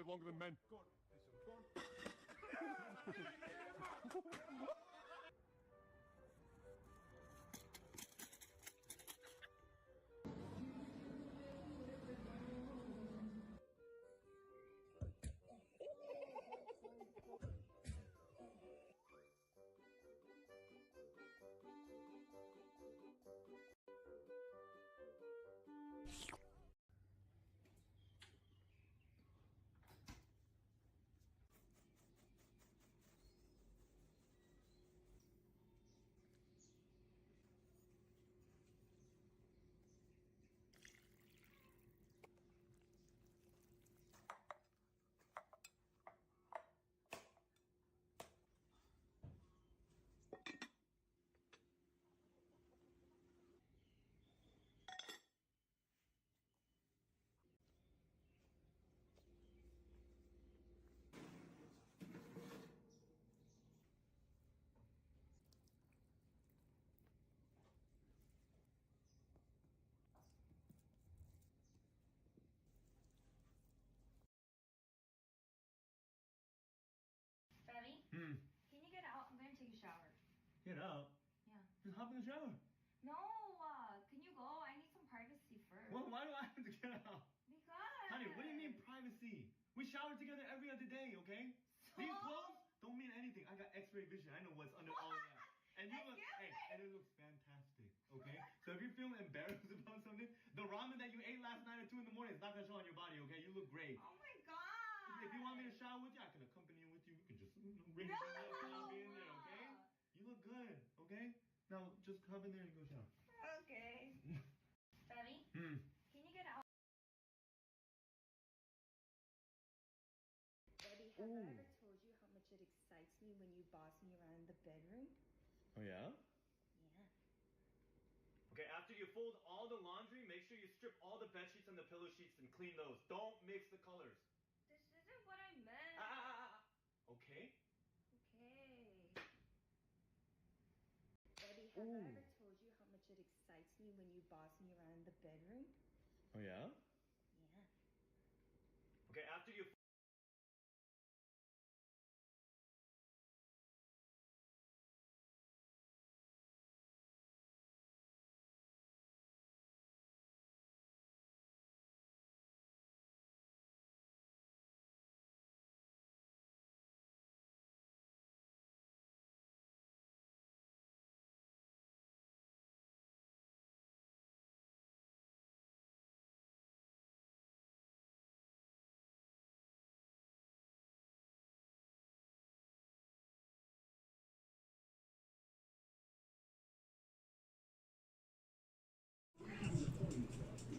bit longer than men. Go on. Go on. Betty? Can you get out? I'm going to take a shower. Get out? Yeah. Just hop in the shower. No, can you go? I need some privacy first. Well, why do I have to get out? Because. Honey, what do you mean privacy? We shower together every other day, okay? So? These clothes don't mean anything. I got X-ray vision. I know what's under all of that. And you look, hey, and it looks fantastic, okay? So if you're feeling embarrassed about something, the ramen that you ate last night at 2 in the morning is not gonna show on your body, okay? You look great. Oh my god. If you want me to shower with you, I can accompany you with you. We can just bring some little coffee in there, okay? You look good, okay? Now just come in there and go shower. Okay. Betty? Can you get out? Betty, have I ever told you how much it excites me when you boss me around the bedroom? Oh yeah? Yeah. Okay, after you fold all the laundry, make sure you strip all the bed sheets and the pillow sheets and clean those. Don't mix the colors. This isn't what I meant. Okay. Okay. Betty, have I ever told you how much it excites me when you boss me around the bedroom? Oh yeah? Yeah. Okay, after you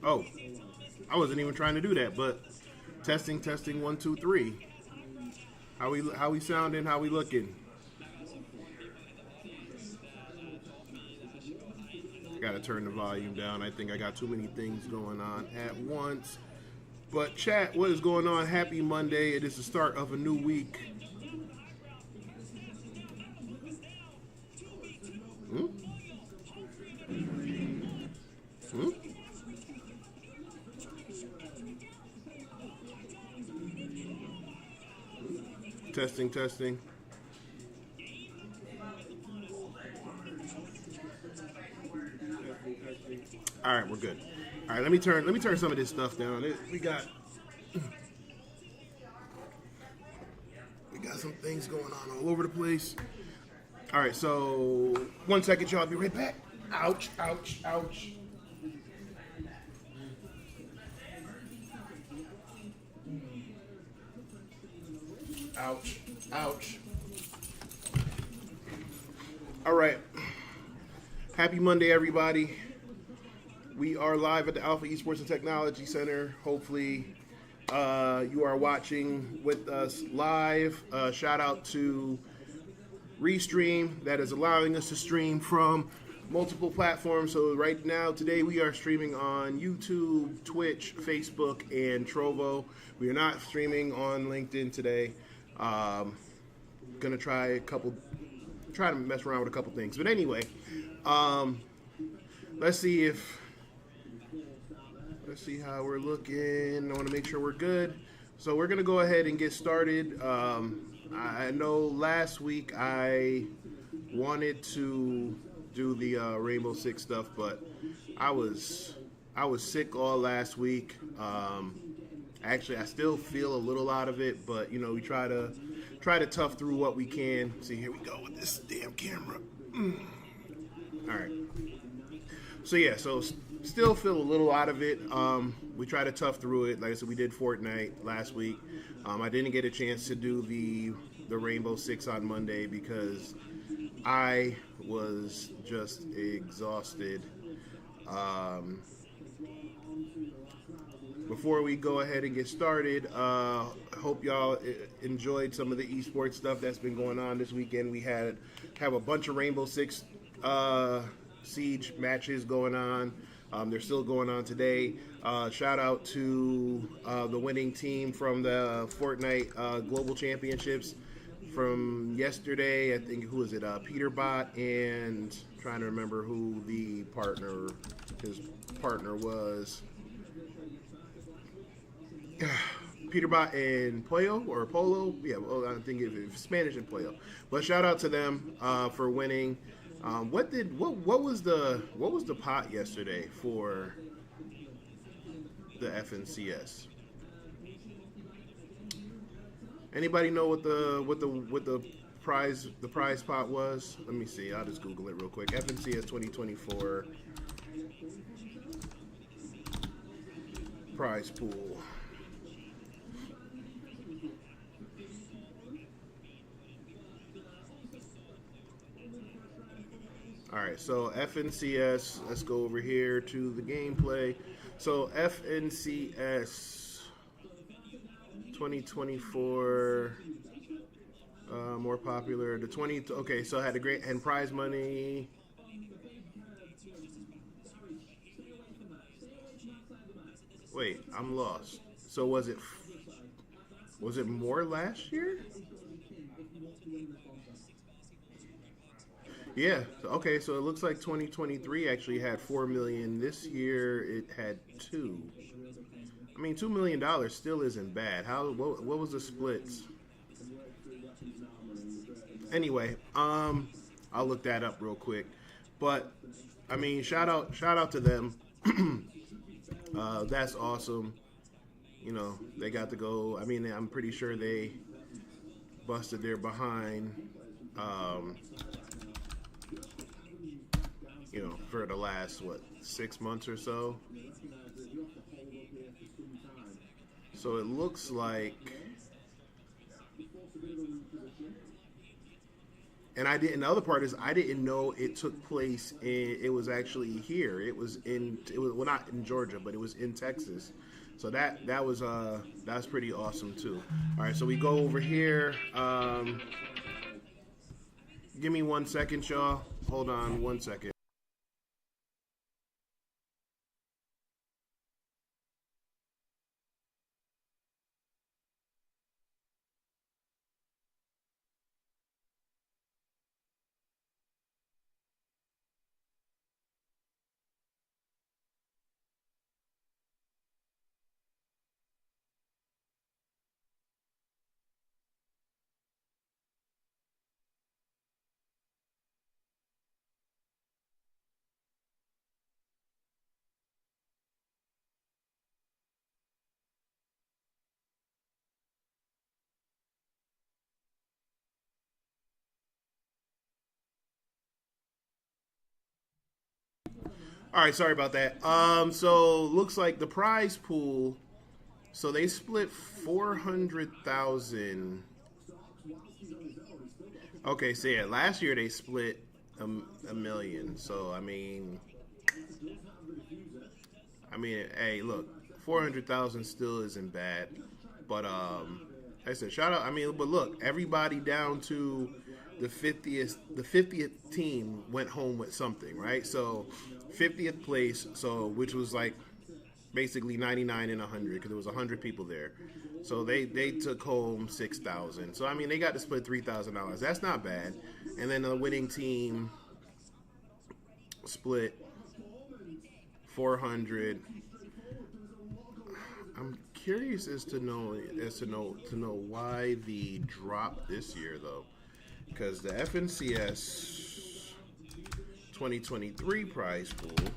Oh, I wasn't even trying to do that, but testing, 1, 2, 3. How we sounding? How we looking? Gotta turn the volume down. I think I got too many things going on at once. But chat, what is going on? Happy Monday. It is the start of a new week. Testing. All right, we're good. All right, let me turn some of this stuff down. We got some things going on all over the place. All right, so 1 second, y'all. I'll be right back. Ouch. All right. Happy Monday, everybody. We are live at the Alpha Esports and Technology Center. Hopefully, you are watching with us live. Shout out to Restream that is allowing us to stream from multiple platforms. So right now, today, we are streaming on YouTube, Twitch, Facebook, and Trovo. We are not streaming on LinkedIn today. Gonna try to mess around with a couple things. But anyway, let's see how we're looking. I want to make sure we're good. So we're gonna go ahead and get started. I know last week I wanted to do the Rainbow Six stuff, but I was sick all last week. Actually, I still feel a little out of it, but you know, we try to tough through what we can. See, here we go with this damn camera. All right. So yeah, still feel a little out of it. We try to tough through it. Like I said, we did Fortnite last week. I didn't get a chance to do the Rainbow Six on Monday because I was just exhausted. Before we go ahead and get started, hope y'all enjoyed some of the esports stuff that's been going on this weekend. We have a bunch of Rainbow Six Siege matches going on. They're still going on today. Shout out to the winning team from the Fortnite Global Championships from yesterday. I think, who was it? Peterbot, and trying to remember who his partner was. Peterbot and Pollo, or Polo, yeah. Well, I think it's Spanish and Pollo. But shout out to them for winning. What was the pot yesterday for the FNCS? Anybody know what the prize pot was? Let me see. I'll just Google it real quick. FNCS 2024 prize pool. All right, so FNCS, let's go over here to the gameplay. So FNCS 2024, more popular. Okay, so I had a great, and prize money. Wait, I'm lost. So was it more last year? Yeah. Okay. So it looks like 2023 actually had 4 million. This year it had 2. I mean, $2 million still isn't bad. What was the splits? Anyway, I'll look that up real quick. But I mean, shout out to them. That's awesome. You know, they got to go. I mean, I'm pretty sure they busted their behind. You know, for the last 6 months or so. So it looks like, and the other part is I didn't know it took place it was actually here. It was not in Georgia, but it was in Texas. So that was pretty awesome too. All right, so we go over here. Give me 1 second, y'all. Hold on 1 second. All right, sorry about that. So looks like the prize pool. So they split 400,000. Okay, so yeah, last year they split a million. So I mean, hey, look, 400,000 still isn't bad. But like I said, shout out. I mean, but look, everybody down to the 50th team went home with something, right? So 50th place, so which was like basically 99 and 100 because there was 100 people there. So they took home 6,000. So I mean, they got to split $3,000. That's not bad. And then the winning team split 400. I'm curious as to know why the drop this year though, because the FNCS 2023 prize pool,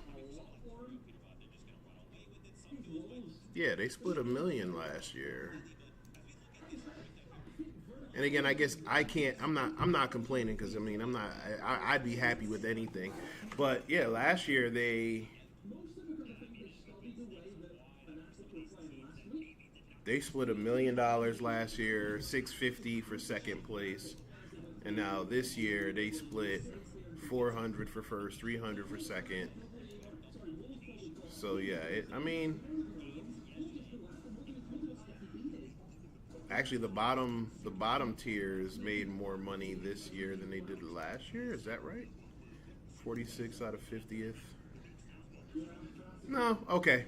yeah, they split $1 million last year. And again, I guess I'm not complaining because I mean I'd be happy with anything, but yeah, last year they split $1 million last year, $650 for second place, and now this year they split $400 for first, $300 for second. So yeah, actually the bottom tiers made more money this year than they did last year. Is that right? 46 out of 50th. No, okay.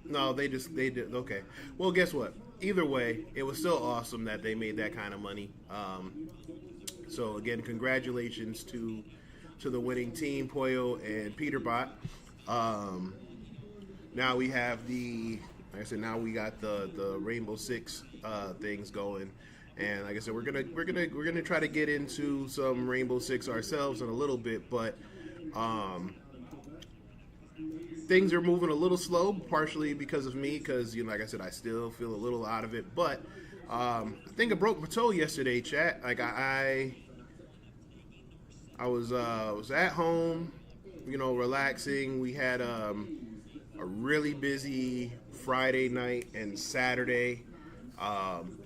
No, they did okay. Well, guess what? Either way, it was still awesome that they made that kind of money. So again, congratulations to the winning team, Poyo and Peterbot. Now we have like I said, now we got the Rainbow Six things going, and like I said, we're gonna try to get into some Rainbow Six ourselves in a little bit, but things are moving a little slow, partially because of me, because like I said, I still feel a little out of it. But I think I broke my toe yesterday, chat. Like I was at home, relaxing. We had a really busy Friday night and Saturday.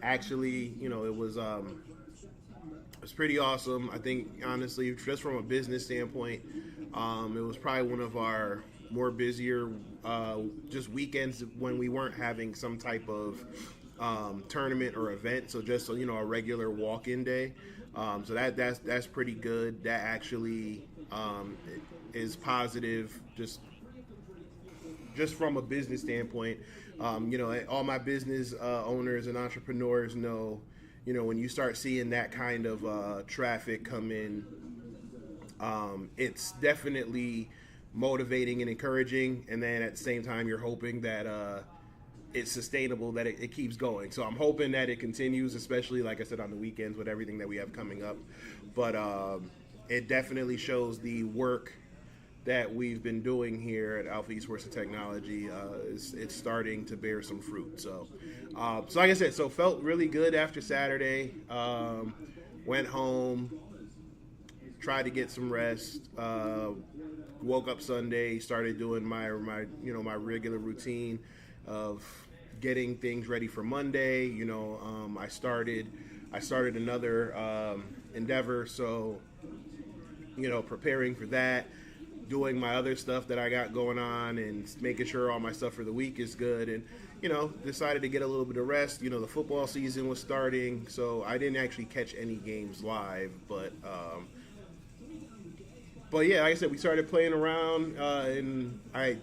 Actually, it was pretty awesome. I think honestly, just from a business standpoint, it was probably one of our more busier just weekends when we weren't having some type of tournament or event. So just a regular walk-in day. So that's pretty good. That actually is positive. Just from a business standpoint, all my business owners and entrepreneurs know, when you start seeing that kind of traffic come in, it's definitely motivating and encouraging, and then at the same time you're hoping that it's sustainable, that it keeps going. So I'm hoping that it continues, especially like I said on the weekends with everything that we have coming up. But it definitely shows the work that we've been doing here at Alpha Esports and Technology. It's starting to bear some fruit. So like I said, so felt really good after Saturday. Went home, tried to get some rest. Woke up Sunday, started doing my regular routine of getting things ready for Monday. I started another endeavor, so preparing for that, doing my other stuff that I got going on, and making sure all my stuff for the week is good. And decided to get a little bit of rest. The football season was starting, so I didn't actually catch any games live, but yeah, like I said, we started playing around, and I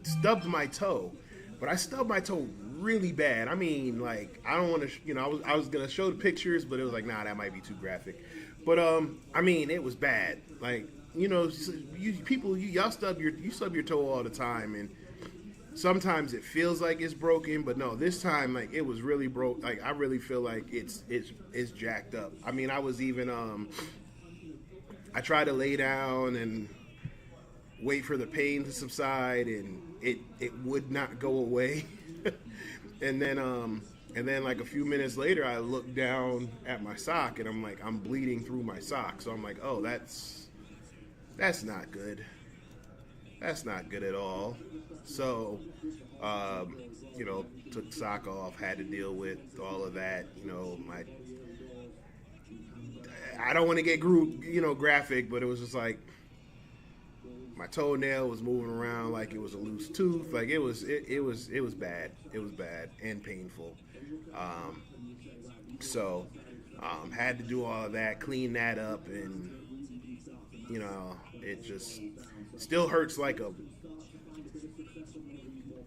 stubbed my toe. But I stubbed my toe really bad. I mean, like, I don't want to, I was going to show the pictures, but it was like, nah, that might be too graphic. But, I mean, it was bad. Like, y'all stub your toe all the time, and sometimes it feels like it's broken, but no, this time, like, it was really broke. Like, I really feel like it's jacked up. I mean, I was even, I tried to lay down and wait for the pain to subside, and it would not go away. and then like a few minutes later, I looked down at my sock, and I'm bleeding through my sock. So I'm like, oh, that's not good. That's not good at all. So, took sock off, had to deal with all of that. I don't want to get graphic, but it was just like my toenail was moving around like it was a loose tooth. Like it was bad. It was bad and painful. So had to do all of that, clean that up, and it just still hurts like a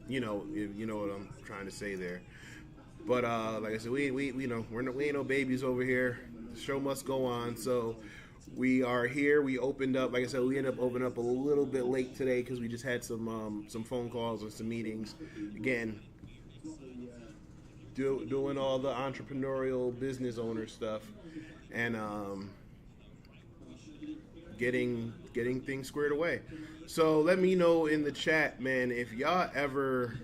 you know what I'm trying to say there. But like I said, we ain't no babies over here. The show must go on. So we are here. We opened up, like I said, we ended up opening up a little bit late today because we just had some phone calls and some meetings. Again, doing all the entrepreneurial business owner stuff, and getting things squared away. So let me know in the chat, man, if y'all ever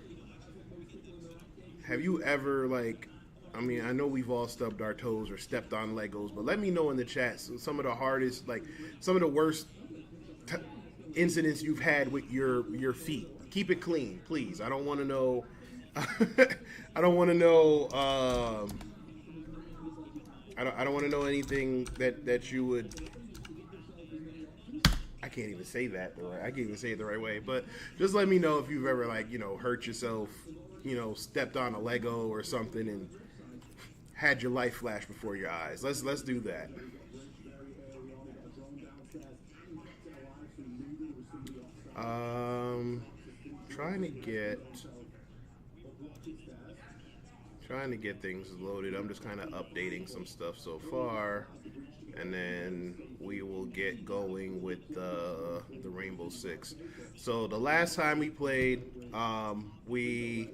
have you ever, like, I mean, I know we've all stubbed our toes or stepped on Legos, but let me know in the chat some of the hardest, like some of the worst incidents you've had with your feet. Keep it clean, please. I don't want to know. I don't want to know. I don't want to know anything that you would. I can't even say that the right. I can't even say it the right way. But just let me know if you've ever, like, you know, hurt yourself, you know, stepped on a Lego or something and had your life flash before your eyes. Let's do that. Trying to get things loaded. I'm just kind of updating some stuff so far, and then we will get going with the Rainbow Six. So the last time we played, we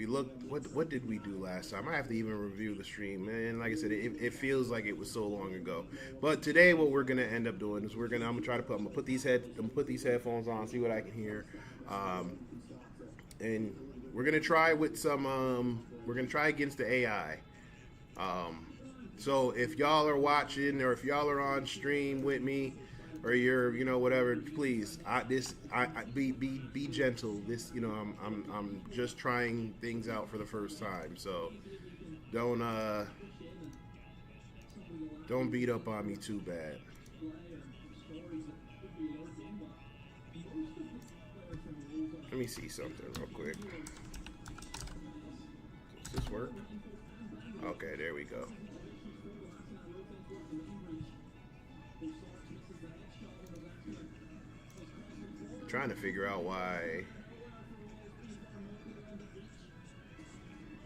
looked. What did we do last time? I have to even review the stream, and like I said, it feels like it was so long ago. But today, what we're gonna end up doing is I'm gonna put these headphones on, see what I can hear, and we're gonna try with some. We're gonna try against the AI. So if y'all are watching or if y'all are on stream with me, or you're, you know, whatever, please, be gentle. This, you know, I'm just trying things out for the first time, so don't beat up on me too bad. Let me see something real quick. Does this work? Okay, there we go. Trying to figure out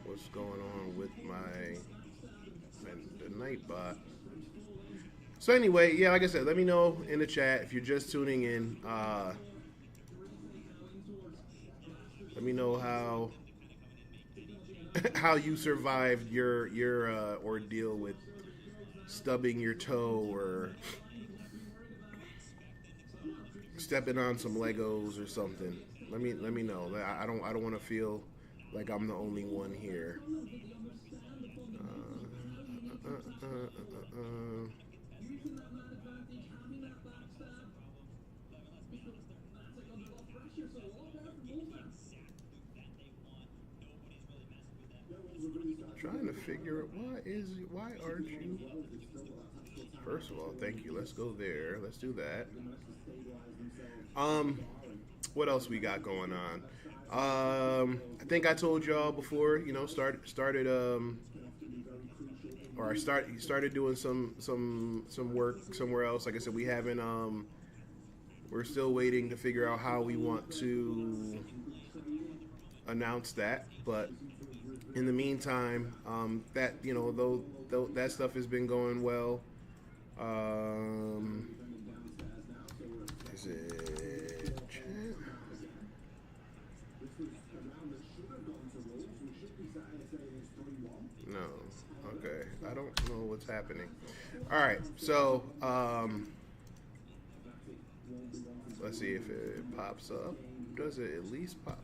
what's going on with the Nightbot. So anyway, yeah, like I said, let me know in the chat if you're just tuning in. Let me know how you survived your ordeal with stubbing your toe or stepping on some Legos or something. Let me know. I don't want to feel like I'm the only one here. Trying to figure out why aren't you? First of all, thank you. Let's go there. Let's do that. What else we got going on? I think I told y'all before, you know, started doing some work somewhere else. Like I said, we haven't we're still waiting to figure out how we want to announce that, but in the meantime, that, you know, though that stuff has been going well. Is it chat? No. Okay. I don't know what's happening. All right. So, let's see if it pops up. Does it at least pop?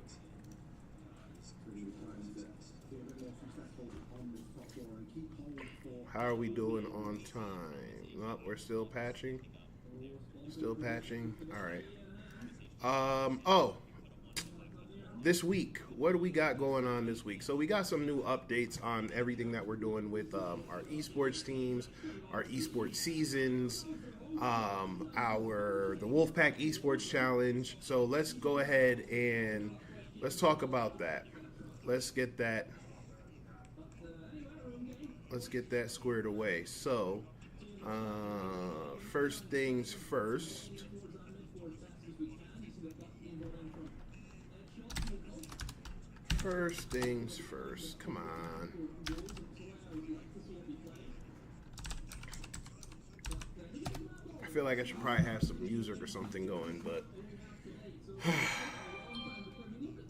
How are we doing on time? Nope, we're still patching. Still patching. All right. Oh, this week, what do we got going on this week? So we got some new updates on everything that we're doing with our esports teams, our esports seasons, the Wolfpack Esports Challenge. So let's go ahead and let's talk about that. Let's get that squared away. So, first things first. First things first. Come on. I feel like I should probably have some music or something going, but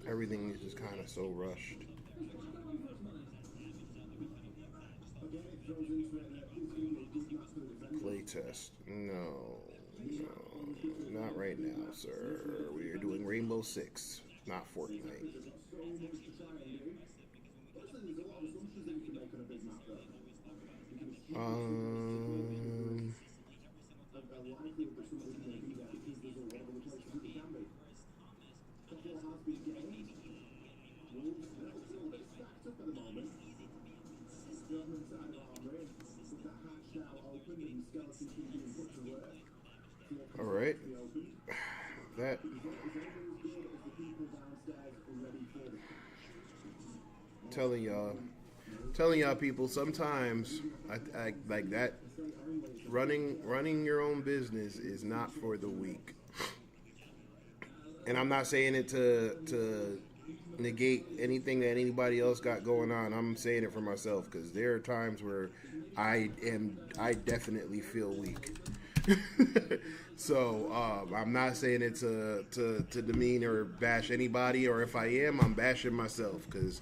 everything is just kind of so rushed. Play test. No, not right now, sir. We are doing Rainbow Six, not Fortnite. Um, all right. That. Telling y'all people, sometimes I like that. Running your own business is not for the weak. And I'm not saying it to negate anything that anybody else got going on. I'm saying it for myself, because there are times where I definitely feel weak. So I'm not saying it to demean or bash anybody, or if I am, I'm bashing myself, because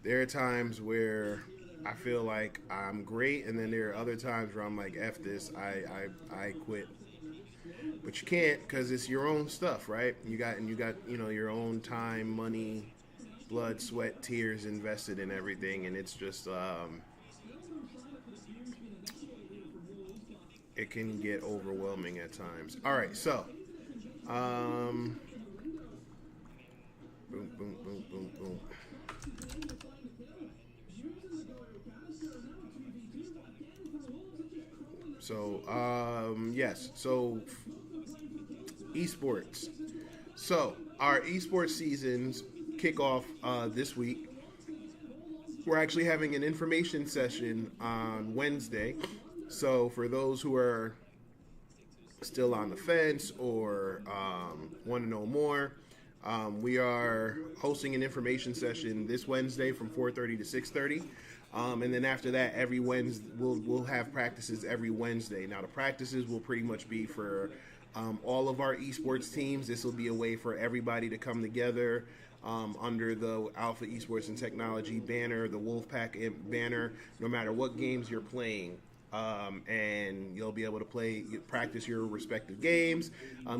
there are times where I feel like I'm great, and then there are other times where I'm like, F this, I quit. But you can't, because it's your own stuff, right? You got your own time, money, blood, sweat, tears invested in everything, and it's just it can get overwhelming at times. All right, so boom, boom, boom, boom, boom. So yes, so esports. So our esports seasons kick off this week. We're actually having an information session on Wednesday. So for those who are still on the fence or want to know more, we are hosting an information session this Wednesday from 4:30 to 6:30. And then after that, every Wednesday, we'll have practices every Wednesday. Now, the practices will pretty much be for all of our esports teams. This will be a way for everybody to come together under the Alpha Esports and Technology banner, the Wolfpack banner, no matter what games you're playing. And you'll be able to practice your respective games.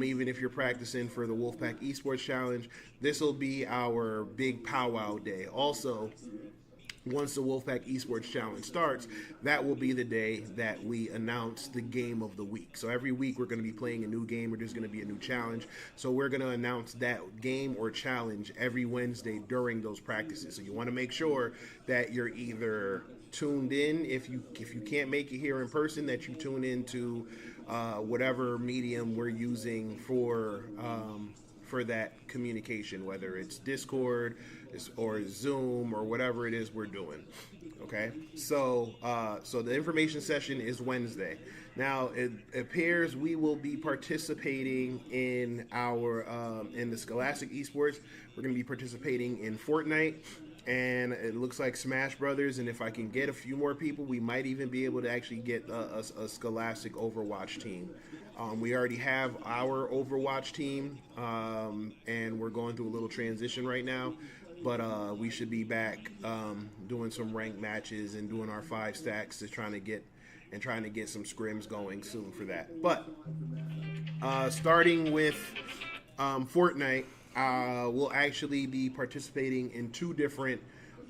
Even if you're practicing for the Wolfpack Esports Challenge, this will be our big powwow day. Also, once the Wolfpack Esports Challenge starts, that will be the day that we announce the game of the week. So every week we're going to be playing a new game, or there's going to be a new challenge. So we're going to announce that game or challenge every Wednesday during those practices. So you want to make sure that you're either tuned in, if you can't make it here in person, that you tune into whatever medium we're using for that communication, whether it's Discord or Zoom or whatever it is we're doing. Okay, so the information session is Wednesday. Now it appears we will be participating in in the Scholastic Esports. We're going to be participating in Fortnite, and it looks like Smash Brothers. And if I can get a few more people, we might even be able to actually get a Scholastic Overwatch team. We already have our Overwatch team, and we're going through a little transition right now. But we should be back doing some ranked matches and doing our 5 stacks trying to get some scrims going soon for that. But starting with Fortnite, we'll actually be participating in 2 different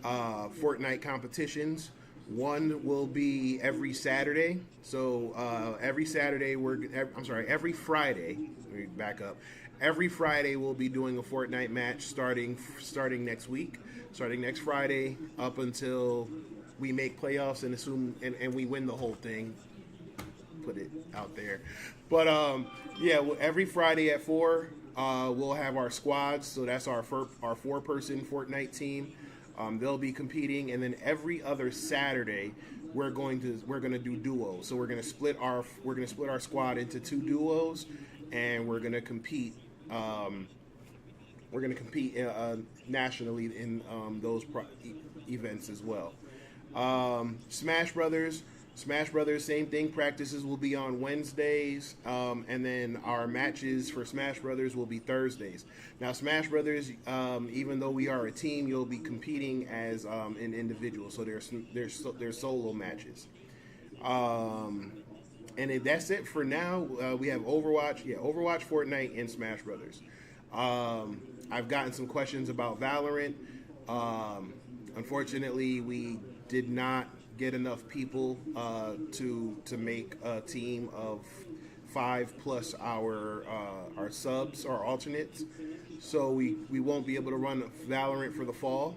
Fortnite competitions. One will be every Saturday. So every Friday. Let me back up. Every Friday we'll be doing a Fortnite match starting next week. Starting next Friday up until we make playoffs and we win the whole thing. Put it out there. But every Friday at 4, we'll have our squads. So that's our 4-person Fortnite team. They'll be competing, and then every other Saturday we're going to do duos. So we're gonna split our squad into 2 duos, and we're gonna compete. Nationally in those events as well. Smash Brothers. Smash Brothers, same thing. Practices will be on Wednesdays, and then our matches for Smash Brothers will be Thursdays. Now, Smash Brothers, even though we are a team, you'll be competing as an individual. So there's solo matches. And that's it for now. We have Overwatch, Fortnite, and Smash Brothers. I've gotten some questions about Valorant. Unfortunately, we did not get enough people to make a team of 5 plus our subs or alternates. So we won't be able to run Valorant for the fall.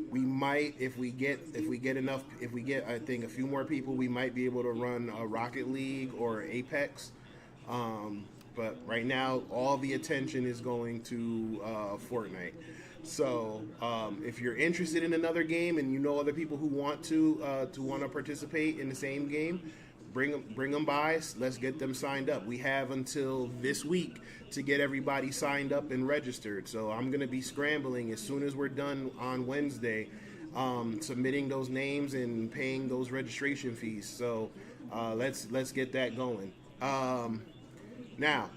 We might, if we get I think a few more people, we might be able to run a Rocket League or Apex. But right now, all the attention is going to Fortnite. So if you're interested in another game and you know other people who want to participate in the same game, bring them by. Let's get them signed up. We have until this week to get everybody signed up and registered. So I'm going to be scrambling as soon as we're done on Wednesday, submitting those names and paying those registration fees. So let's get that going. Now,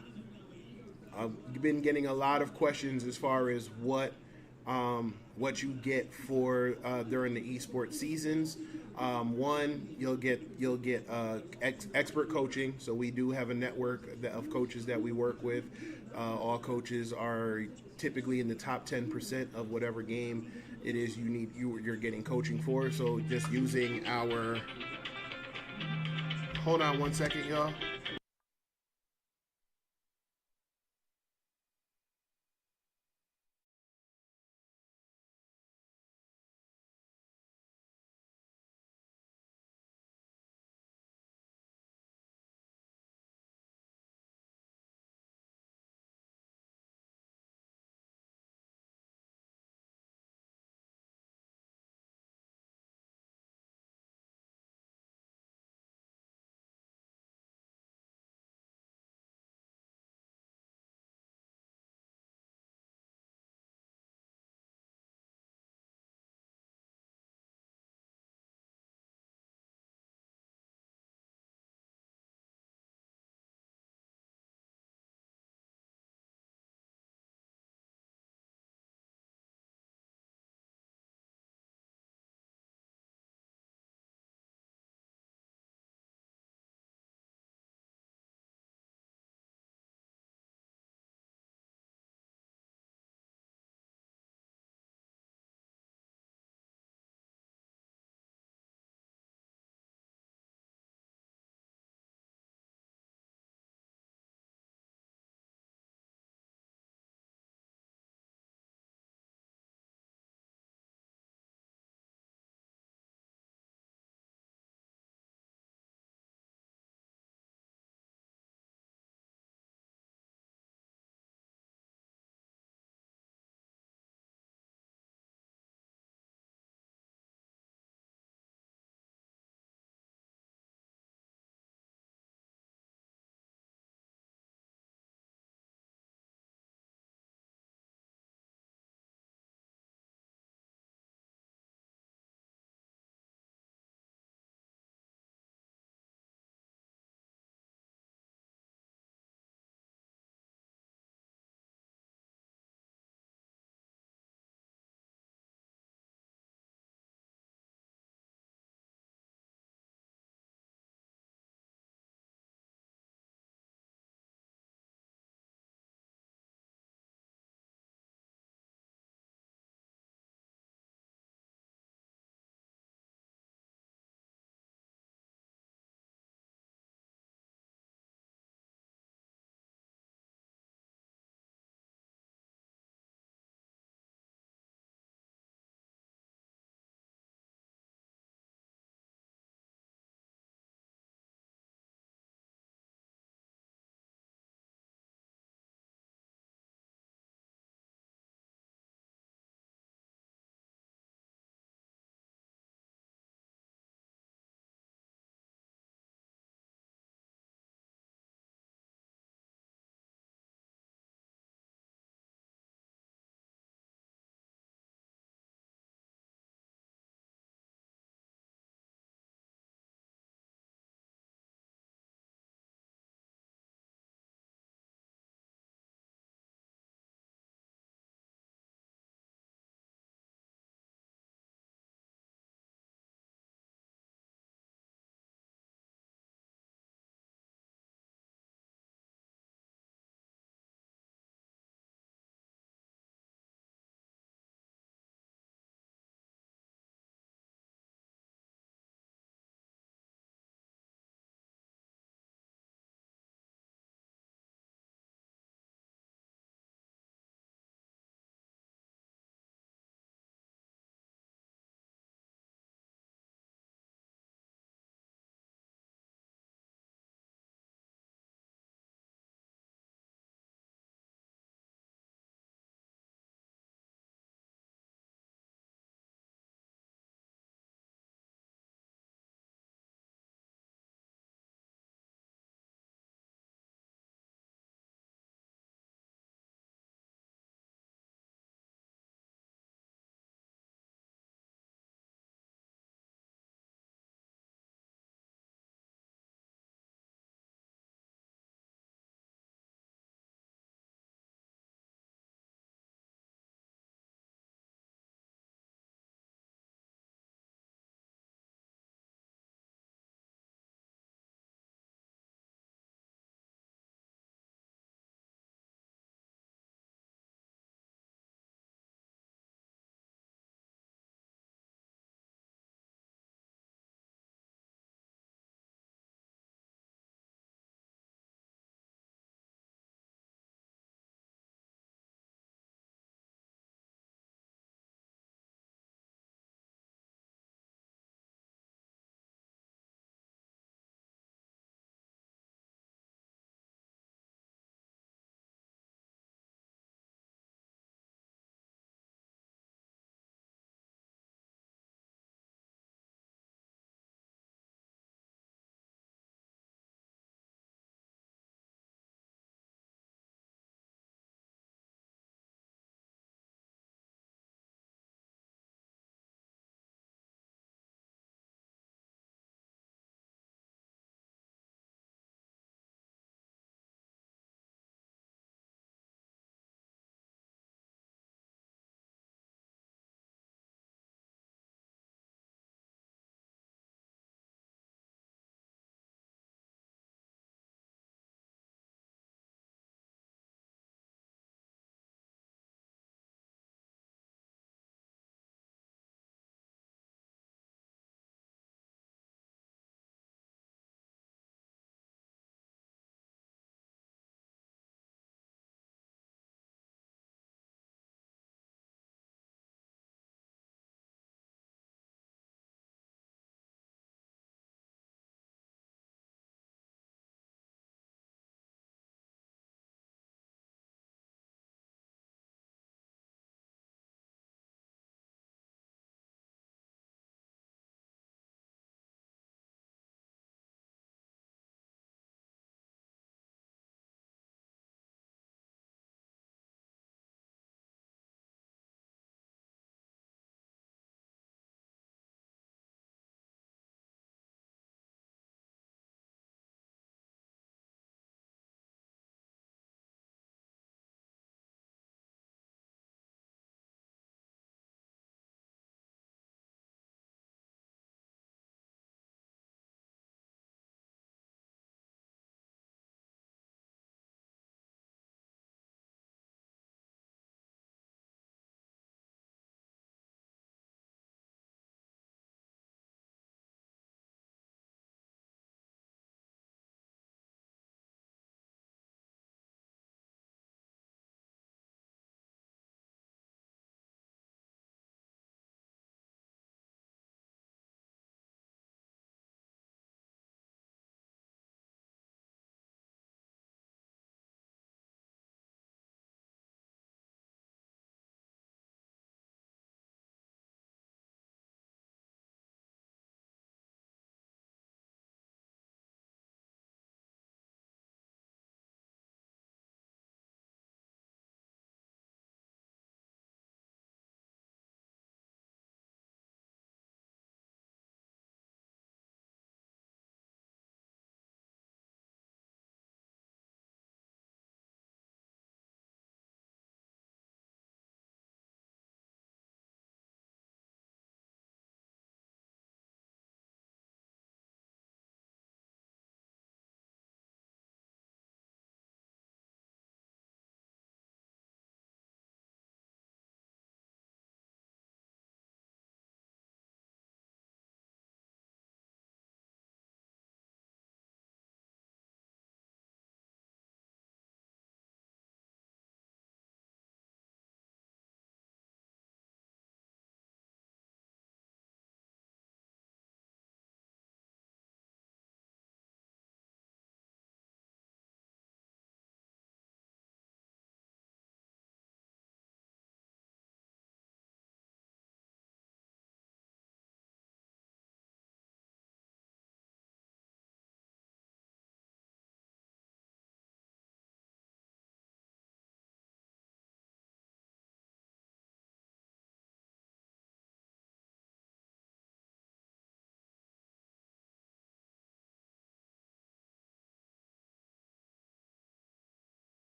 I've been getting a lot of questions as far as what you get for during the esports seasons. One, you'll get expert coaching. So we do have a network of coaches that we work with. All coaches are typically in the top 10% of whatever game it is you're getting coaching for. So just using our. Hold on 1 second, y'all.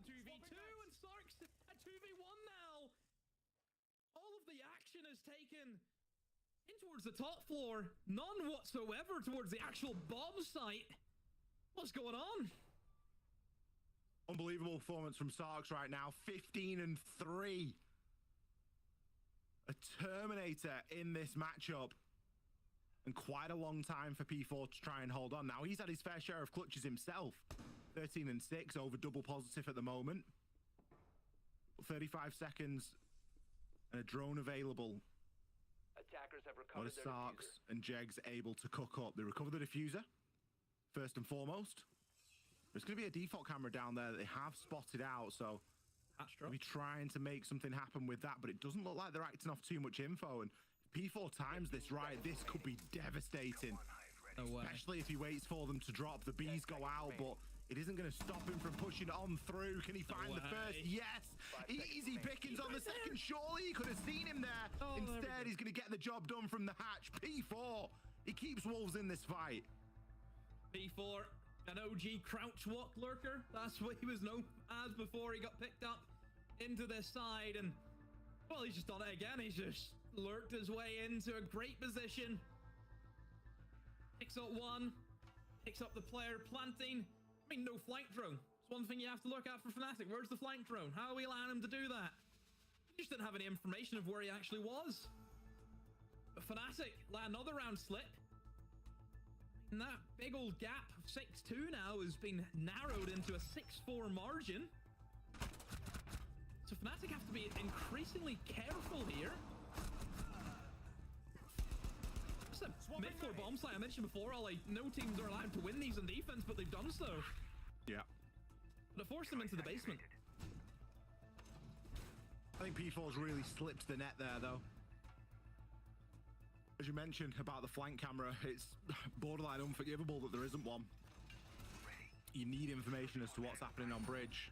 a 2v2 and Sark's a 2v1 now. All of the action is taken in towards the top floor, none whatsoever towards the actual bomb site. What's going on? Unbelievable performance from Sarks right now. 15-3. A Terminator in this matchup. And quite a long time for P4 to try and hold on. Now, he's had his fair share of clutches himself. 13-6, over double positive at the moment. 35 seconds and a drone available. Attackers have What recovered are their Sarks diffuser. and Jegs able to cook up? They recover the diffuser, first and foremost. There's going to be a default camera down there that they have spotted out, so Astro. we'll be trying to make something happen with that, but it doesn't look like they're acting off too much info, and if P4 times this right, this could be devastating. No way. Especially if he waits for them to drop. The bees go out, but it isn't going to stop him from pushing on through. Can he find the first? Yes! Easy pickings on the second. Surely he could have seen him there. Oh, Instead, he's going to get the job done from the hatch. P4, he keeps Wolves in this fight. P4, an OG crouch walk lurker. That's what he was known as before he got picked up into this side. And, well, he's just done it again. He's just lurked his way into a great position. Picks up one. Picks up the player planting. I mean, no flank drone. It's one thing you have to look at for Fnatic. Where's the flank drone? How are we allowing him to do that? He just didn't have any information of where he actually was. But Fnatic let another round slip. And that big old gap of 6-2 now has been narrowed into a 6-4 margin. So Fnatic have to be increasingly careful here. Just a mid-floor bomb site I mentioned before, Ollie. No teams are allowed to win these on defense, but they've done so. Yeah. But it forced them into the basement. I think P4's really slipped the net there, though. As you mentioned about the flank camera, it's borderline unforgivable that there isn't one. You need information as to what's happening on bridge.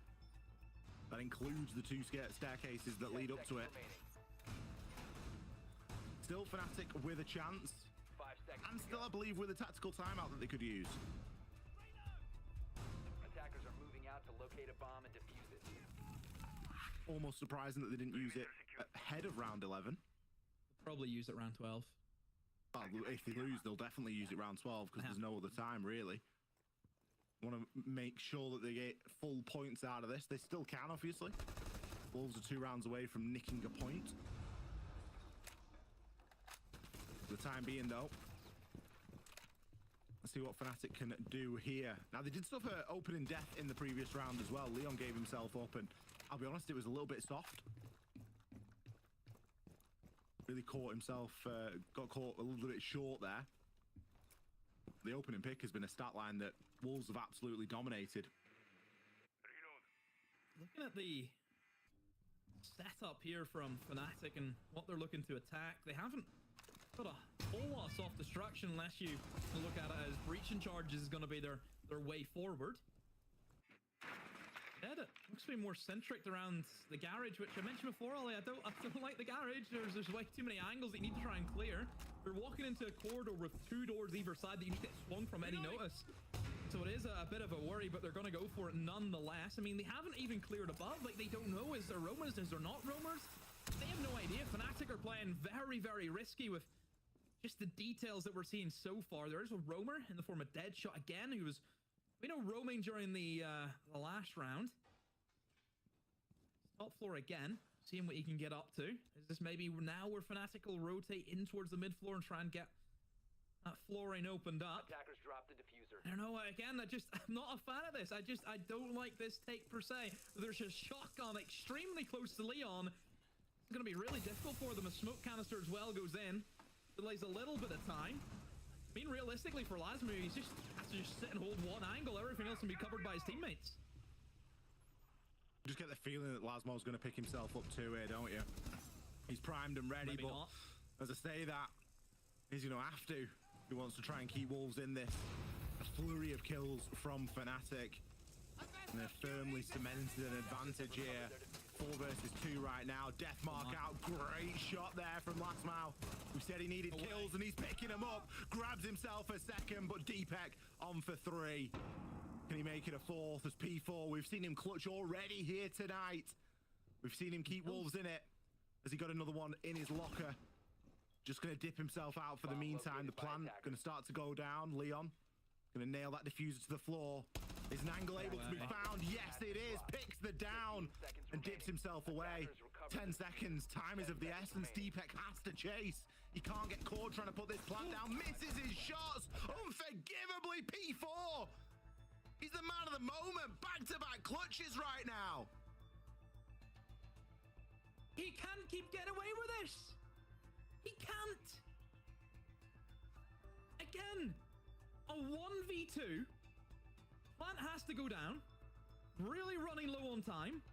That includes the two staircases that lead up to it. Still Fnatic with a chance. 5 seconds. And still, I believe, with a tactical timeout that they could use. Attackers are moving out to locate a bomb and defuse it. Almost surprising that they didn't use it ahead of round 11. Probably use it round 12. Well, if they lose, they'll definitely use it round 12 because there's no other time, really. Want to make sure that they get full points out of this. They still can, obviously. Wolves are 2 rounds away from nicking a point. For the time being, though, let's see what Fnatic can do here. Now, they did suffer opening death in the previous round as well. Leon gave himself up, and I'll be honest, it was a little bit soft. Really caught himself, got caught a little bit short there. The opening pick has been a stat line that Wolves have absolutely dominated. Looking at the setup here from Fnatic and what they're looking to attack, they haven't got a whole lot of soft destruction unless you look at it as breaching charges is going to be their way forward. Yeah, it looks to be more centric around the garage, which I mentioned before, Ollie. I don't like the garage. There's way too many angles that you need to try and clear. You're walking into a corridor with 2 doors either side that you need to get swung from any notice. So it is a bit of a worry, but they're going to go for it nonetheless. I mean, they haven't even cleared above. Like, they don't know, is there roamers, is there not roamers? They have no idea. Fnatic are playing very, very risky with just the details that we're seeing so far. There is a roamer in the form of Deadshot again, who was, we know, roaming during the last round. Top floor again, seeing what he can get up to. Is this maybe now where Fnatic will rotate in towards the mid floor and try and get that flooring opened up? Attackers drop the diffuser. I don't know, again, I'm not a fan of this. I don't like this take per se. There's a shotgun extremely close to Leon. It's going to be really difficult for them. A smoke canister as well goes in. Delays a little bit of time. I mean, realistically for Lasmu, he just has to just sit and hold one angle. Everything else can be covered by his teammates. You just get the feeling that Lasmo's going to pick himself up too here, don't you? He's primed and ready, Maybe but not. as I say that, he's going to have to. He wants to try and keep Wolves in this. A flurry of kills from Fnatic. And they're firmly cemented an advantage here. 4 versus 2 right now. Death mark out. Great shot there from Lasmo. We said he needed kills and he's picking them up. Grabs himself a second, but Deepek on for 3. Can he make it a fourth as P4? We've seen him clutch already here tonight. We've seen him keep Wolves in it. Has he got another one in his locker? Just going to dip himself out for the meantime. The plan going to start to go down. Leon going to nail that diffuser to the floor. Is an angle able to be found? Yes, it is. Picks the down and dips himself away. 10 seconds. Time is of the essence. Deepek has to chase. He can't get caught trying to put this plant down. Misses his shots. Unforgivably, P4. He's the man of the moment. Back-to-back clutches right now. He can't keep getting away with this. He can't. Again, a 1v2. Plant has to go down. Really running low on time.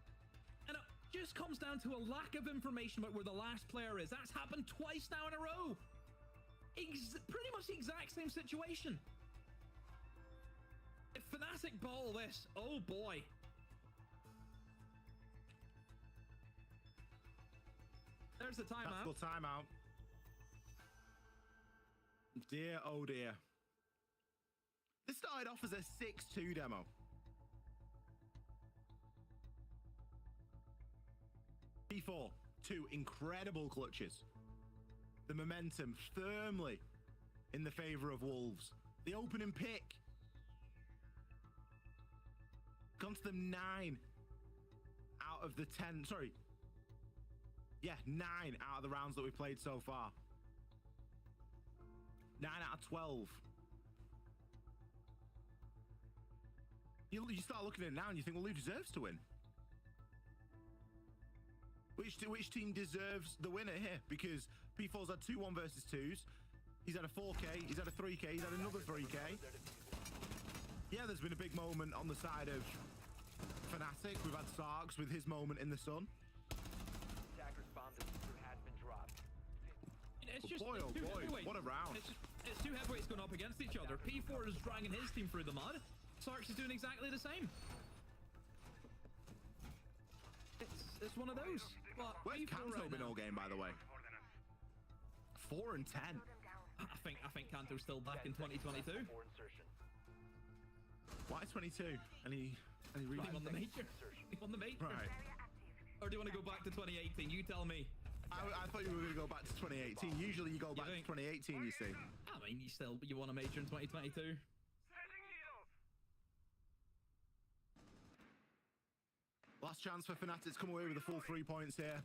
And it just comes down to a lack of information about where the last player is. That's happened twice now in a row. Pretty much the exact same situation. If Fnatic ball this, oh boy. There's the timeout. Tactical timeout. Dear, oh dear. This started off as a 6-2 demo. P4, 2 incredible clutches. The momentum firmly in the favor of Wolves. The opening pick. Gone to them 9 out of the 10, sorry. Yeah, 9 out of the rounds that we've played so far. 9 out of 12. You start looking at it now and you think, well, who deserves to win? Which team deserves the winner here? Because P4's had 2 1 versus 2s. He's had a 4K, he's had a 3K, he's had another 3K. Yeah, there's been a big moment on the side of Fnatic. We've had Sarks with his moment in the sun. Attacker's bomb diffuser has been dropped. It's just Boy, oh two boy, heavyweights. what a round. It's 2 heavyweights going up against each other. P4 is dragging his team through the mud. Sarks is doing exactly the same. It's one of those. But Where's P4 Kanto right been now, all game, by the way? 4 and 10. I think Kanto's still back in 2022. For insertion. Why 22? Any He reason? won the major. He won the major. Right. Or do you want to go back to 2018? You tell me. I thought you were going to go back to 2018. Usually you go back to think? 2018, you see. I mean, you won a major in 2022. Last chance for Fnatic to come away with the full 3 points here.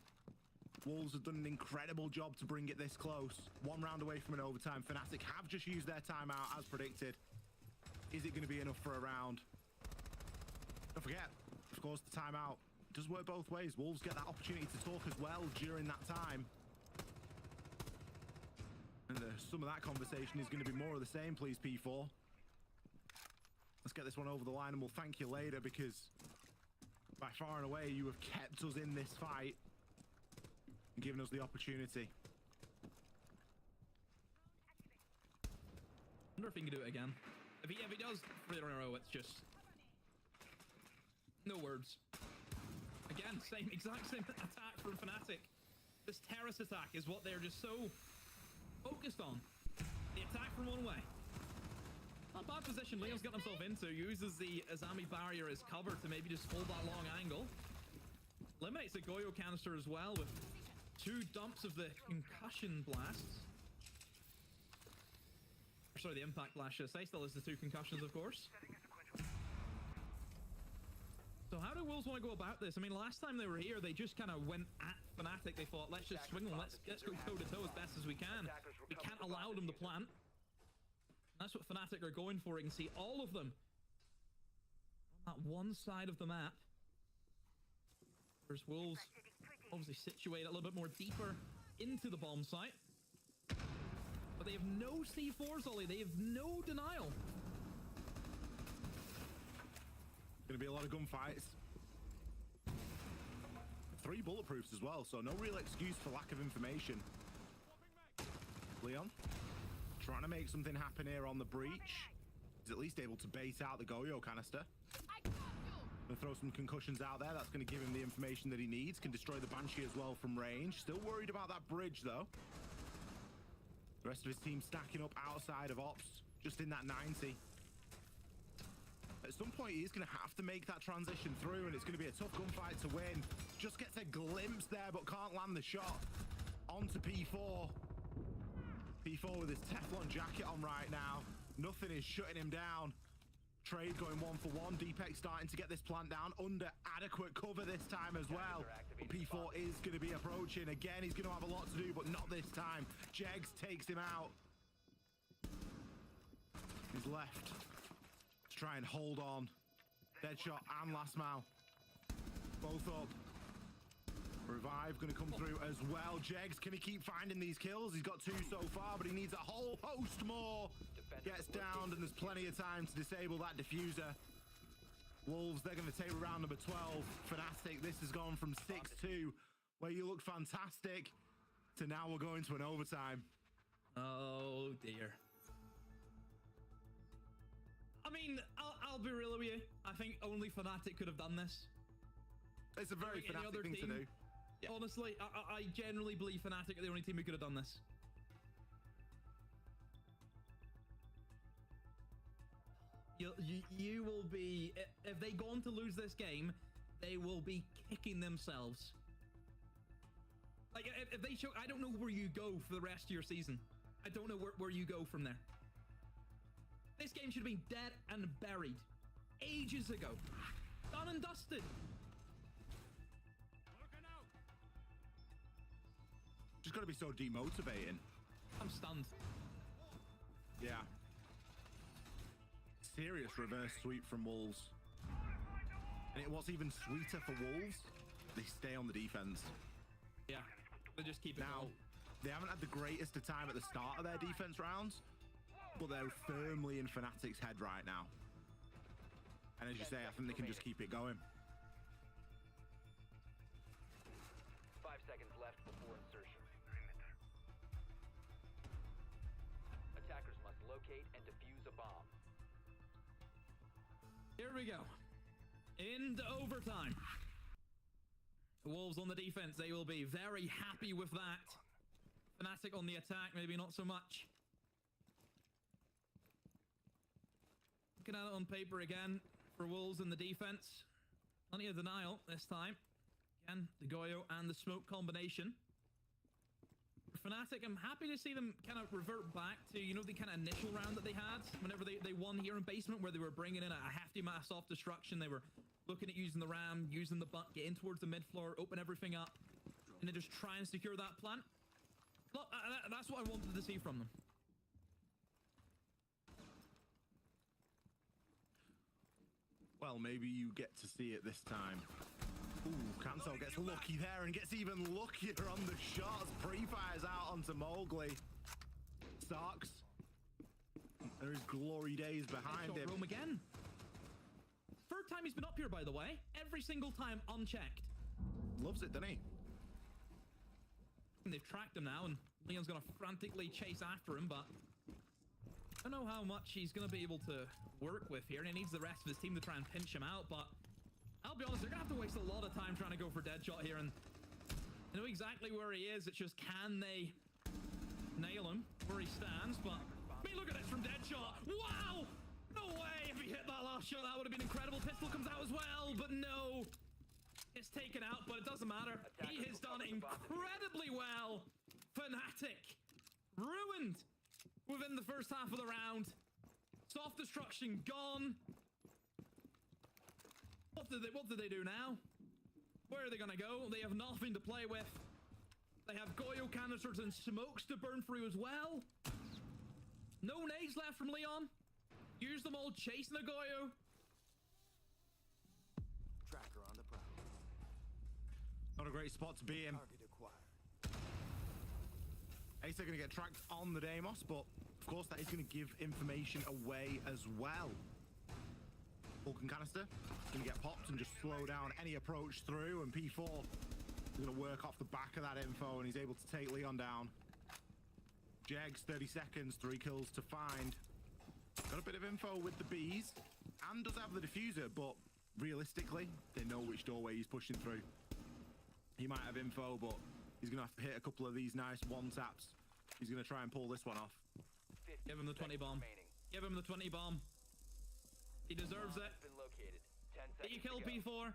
Wolves have done an incredible job to bring it this close. 1 round away from an overtime. Fnatic have just used their timeout as predicted. Is it going to be enough for a round? Don't forget, of course, the timeout does work both ways. Wolves get that opportunity to talk as well during that time. And some of that conversation is going to be more of the same, please, P4. Let's get this one over the line and we'll thank you later, because by far and away you have kept us in this fight and given us the opportunity. Wonder if he can do it again. If he does 3 in a row, it's just no words. Again, exact same attack from Fnatic. This terrace attack is what they're just so focused on. The attack from one way. Not a bad position Leon's got himself into. Uses the Azami barrier as cover to maybe just hold that long angle. Eliminates the Goyo canister as well with 2 dumps of the concussion blasts. Sorry, the impact blast, should I say. Still has the 2 concussions, of course. So how do Wolves want to go about this? I mean, last time they were here, they just kind of went at Fnatic. They thought, let's just swing them, let's go toe-to-toe as best as we can. We can't allow them to plant. That's what Fnatic are going for. You can see all of them on that one side of the map. Whereas Wolves obviously situate a little bit more deeper into the bomb site. But they have no C4s, Ollie. They have no denial. Going to be a lot of gunfights. 3 bulletproofs as well, so no real excuse for lack of information. Leon trying to make something happen here on the breach. He's at least able to bait out the Goyo canister. Gonna throw some concussions out there. That's going to give him the information that he needs. Can destroy the Banshee as well from range. Still worried about that bridge though. The rest of his team stacking up outside of Ops, just in that 90. At some point, he's going to have to make that transition through, and it's going to be a tough gunfight to win. Just gets a glimpse there, but can't land the shot. Onto P4. P4 with his Teflon jacket on right now. Nothing is shutting him down. Trade going 1-for-1. Deepex starting to get this plant down under adequate cover this time as well. But P4 is going to be approaching. Again, he's going to have a lot to do, but not this time. Jegs takes him out. He's left to try and hold on. Deadshot and Last Mal. Both up. Revive going to come through as well. Jegs, can he keep finding these kills? He's got 2 so far, but he needs a whole host more. Gets downed, and there's plenty of time to disable that diffuser. Wolves, they're going to take round number 12. Fnatic, this has gone from 6-2, where you looked fantastic, to now we're going to an overtime. Oh, dear. I mean, I'll be real with you. I think only Fnatic could have done this. It's a very Any other Fnatic thing to team, do. Yeah. Honestly, I generally believe Fnatic are the only team who could have done this. You will be, if they go on to lose this game, they will be kicking themselves. Like, if they show, I don't know where you go for the rest of your season. I don't know where you go from there. This game should have been dead and buried ages ago. Done and dusted. Just got to be so demotivating. I'm stunned. Yeah. Serious reverse sweep from Wolves. And what's even sweeter for Wolves, they stay on the defense. Yeah, they just keep it now. going. They haven't had the greatest of time at the start of their defense rounds, but they're firmly in Fnatic's head right now. And as you say, I think they can just keep it going. 5 seconds left before insertion. Attackers must locate and defuse a bomb. Here we go. Into overtime. The Wolves on the defense, they will be very happy with that. Fnatic on the attack, maybe not so much. Looking at it on paper again for Wolves in the defense. Plenty of denial this time. Again, the Goyo and the smoke combination. For Fnatic, I'm happy to see them kind of revert back to, you know, the kind of initial round that they had whenever they won here in Basement, where they were bringing in a hefty amount of soft destruction. They were looking at using the ram, using the butt, getting towards the mid floor, open everything up, and then just try and secure that plant. Look, that's what I wanted to see from them. Well, maybe you get to see it this time. Ooh, Cancel gets lucky there and gets even luckier on the shots. Pre-fires out onto Mowgli. Starks. There is glory days behind him. Roam again. Third time he's been up here, by the way. Every single time unchecked. Loves it, doesn't he? And they've tracked him now, and Leon's gonna frantically chase after him, but I don't know how much he's gonna be able to work with here, and he needs the rest of his team to try and pinch him out, but I'll be honest, they're gonna have to waste a lot of time trying to go for Deadshot here, and I know exactly where he is. It's just, can they nail him where he stands? But I mean, look at this from Deadshot. Wow! No way! If he hit that last shot, that would have been incredible. Pistol comes out as well, but no. It's taken out, but it doesn't matter. He has done incredibly well. Fnatic ruined within the first half of the round. Soft destruction gone. What did they do now? Where are they gonna go? They have nothing to play with. They have Goyo canisters and smokes to burn through as well. No nades left from Leon. Use them all chasing the Goyo. Tracker on the prowl. Not a great spot to be in. Target acquired. Ace are going to get tracked on the Deimos, but of course that is going to give information away as well. Vulcan canister going to get popped and just slow down any approach through, and P4 is going to work off the back of that info, and he's able to take Leon down. Jegs, 30 seconds, 3 kills to find. Got a bit of info with the bees, and does have the diffuser, but realistically, they know which doorway he's pushing through. He might have info, but he's going to have to hit a couple of these nice one-taps. He's going to try and pull this one off. Give him the 20 bomb. Give him the 20 bomb. He deserves Bomb it. has been located. 10 Get you seconds kill to go. P4.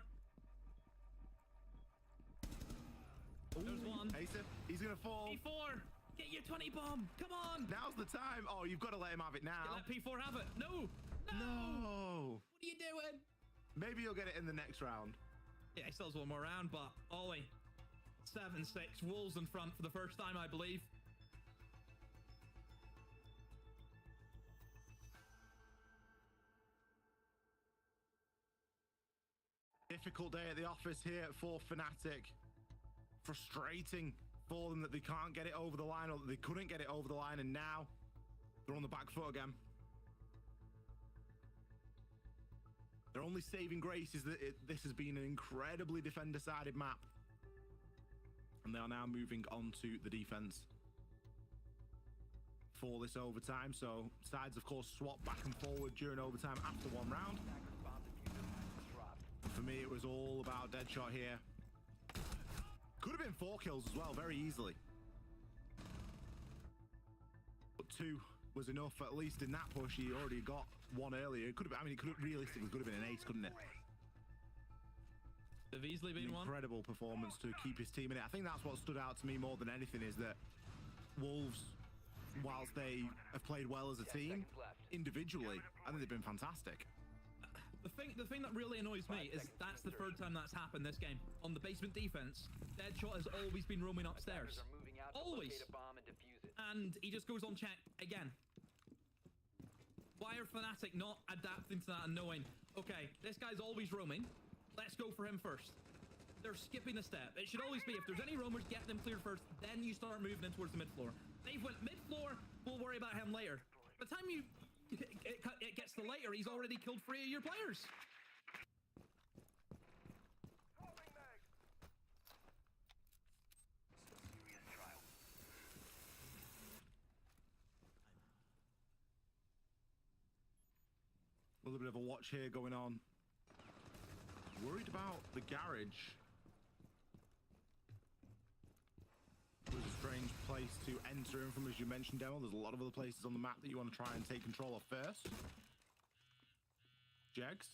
There's one. Acer, he's gonna fall. P4, get your 20 bomb. Come on. Now's the time. Oh, you've got to let him have it now. Let P4 have it. No. No. What are you doing? Maybe you'll get it in the next round. Yeah, he still has one more round, but Ollie, 7-6, Wolves in front for the first time, I believe. Difficult day at the office here for Fnatic. Frustrating for them that they can't get it over the line, or that they couldn't get it over the line, and now they're on the back foot again. Their only saving grace is that this has been an incredibly defender-sided map. And they are now moving on to the defense for this overtime. So sides, of course, swap back and forward during overtime after one round. Attacker's bomb diffuser has been dropped. For me, it was all about Deadshot here. Could have been 4 kills as well, very easily. But 2 was enough, at least in that push. He already got 1 earlier. It could have, I mean, it could have realistically could have been an ace, couldn't it? They've easily been one. Incredible performance to keep his team in it. I think that's what stood out to me more than anything, is that Wolves, whilst they have played well as a 10 team, seconds left. individually, I think they've been fantastic. The thing that really annoys me is that's the third time that's happened this game. On the basement defense, Deadshot has always been roaming upstairs. Attackers are moving out to Always. locate a bomb and defuse it. And he just goes on check again. Why are Fnatic not adapting to that and knowing, okay, this guy's always roaming, let's go for him first? They're skipping a step. It should always be, if there's any roamers, get them cleared first, then you start moving in towards the mid-floor. They've went mid-floor, we'll worry about him later. By the time it gets to later, he's already killed 3 of your players. A little bit of a watch here going on. Worried about the garage. It was a strange place to enter in from, as you mentioned, Demo. There's a lot of other places on the map that you want to try and take control of first. Jegs,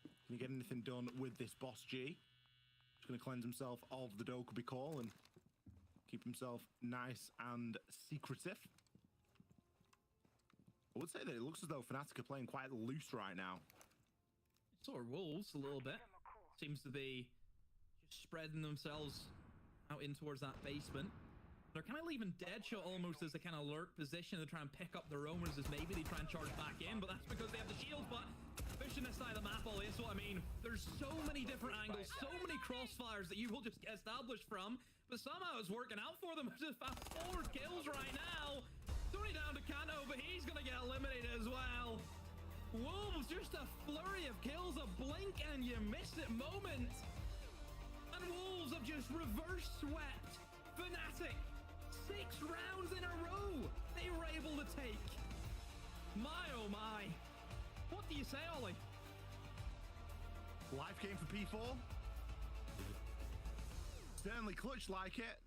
can you get anything done with this Boss G? Just going to cleanse himself of the Dokkaebi call and keep himself nice and secretive. I would say that it looks as though Fnatic are playing quite loose right now. So are Wolves a little bit. Seems to be just spreading themselves out in towards that basement. They're kind of leaving Deadshot almost as a kind of lurk position to try and pick up the roamers, as maybe they try and charge back in, but that's because they have the shield. But pushing this side of the map, Ollie, that's what I mean. There's so many different angles, so many crossfires that you will just establish from, but somehow it's working out for them. Just 4 kills right now. It's only down to Kano, but he's gonna get eliminated as well. Wolves, just a flurry of kills, a blink and you miss it moment. And Wolves have just reverse swept Fnatic. 6 rounds in a row they were able to take. My oh my. What do you say, Ollie? Life game for P4. Certainly Clutch like it.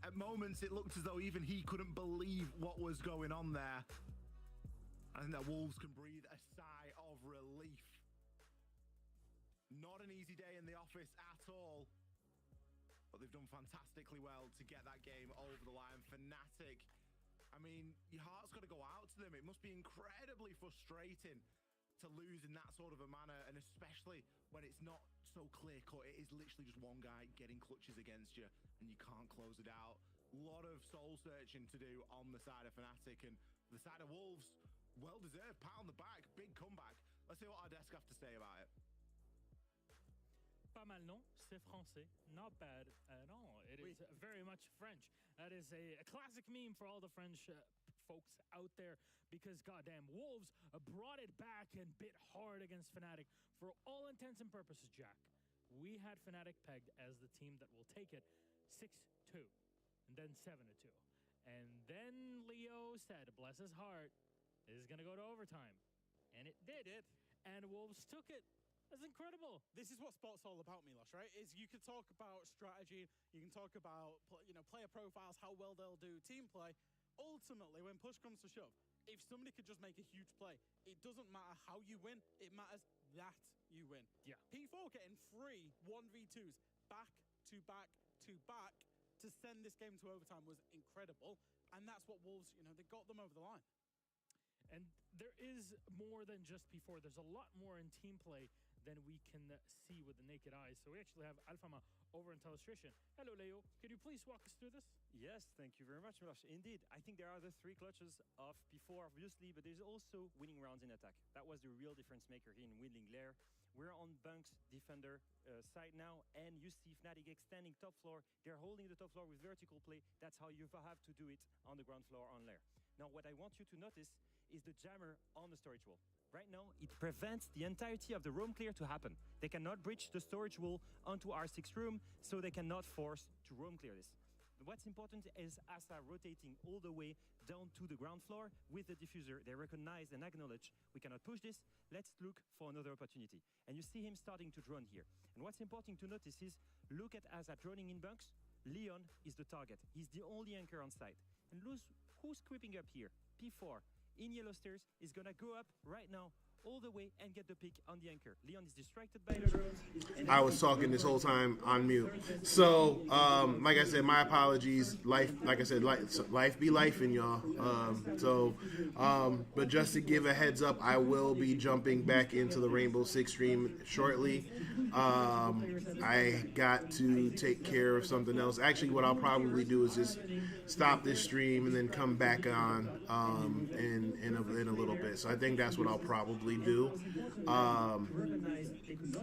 At moments, it looked as though even he couldn't believe what was going on there. I think that Wolves can breathe a sigh of relief. Not an easy day in the office at all, but they've done fantastically well to get that game over the line. Fnatic, I mean, your heart's got to go out to them. It must be incredibly frustrating to lose in that sort of a manner, and especially when it's not so clear-cut. It is literally just one guy getting clutches against you, and you can't close it out. A lot of soul-searching to do on the side of Fnatic, and the side of Wolves, well-deserved, pat on the back, big comeback. Let's see what our desk have to say about it. Pas mal, non? C'est français. Not bad at all. It is very much French. That is a classic meme for all the French folks out there, because goddamn, Wolves brought it back and bit hard against Fnatic. For all intents and purposes, Jack, we had Fnatic pegged as the team that will take it 6-2, and then 7-2. And then Leo said, bless his heart, this is going to go to overtime. And it did it. And Wolves took it. That's incredible. This is what sport's all about, Milos, right? Is you can talk about strategy, you can talk about player profiles, how well they'll do, team play. Ultimately, when push comes to shove, if somebody could just make a huge play, it doesn't matter how you win, it matters that you win. Yeah. P4 getting 3 1v2s back to back to back to send this game to overtime was incredible. And that's what Wolves, you know, they got them over the line. And there is more than just P4. There's a lot more in team play than we can see with the naked eyes. So we actually have Alfama over in Telestration. Hello, Leo. Can you please walk us through this? Yes, thank you very much, Milosh. Indeed, I think there are the 3 clutches of P4, obviously, but there's also winning rounds in attack. That was the real difference maker here in Windling Lair. We're on Bunk's defender side now, and you see Fnatic extending top floor. They're holding the top floor with vertical play. That's how you have to do it on the ground floor on Lair. Now, what I want you to notice is the jammer on the storage wall. Right now, it prevents the entirety of the roam clear to happen. They cannot breach the storage wall onto R6 room, so they cannot force to roam clear this. What's important is Asa rotating all the way down to the ground floor with the diffuser. They recognize and acknowledge we cannot push this. Let's look for another opportunity. And you see him starting to drone here. And what's important to notice is look at Asa droning in bunks. Leon is the target. He's the only anchor on site. And who's creeping up here? P4 in yellow stairs is gonna go up right now all the way and get the pick on the anchor. Leon is distracted by the drones. I was talking this whole time on mute. So, like I said, my apologies. Life be lifing, y'all. But just to give a heads up, I will be jumping back into the Rainbow Six stream shortly. I got to take care of something else. Actually, what I'll probably do is just stop this stream and then come back on in a little bit. So I think that's what I'll probably do.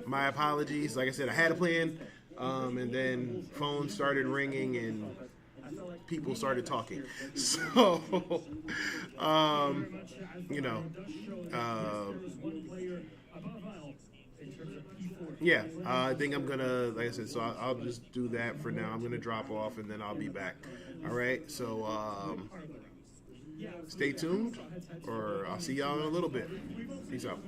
My apologies. Like I said, I had a plan, and then phone started ringing and people started talking. So, yeah, I think I'm gonna, like I said, so I'll just do that for now. I'm gonna drop off and then I'll be back. All right, so stay tuned, or I'll see y'all in a little bit. Peace out.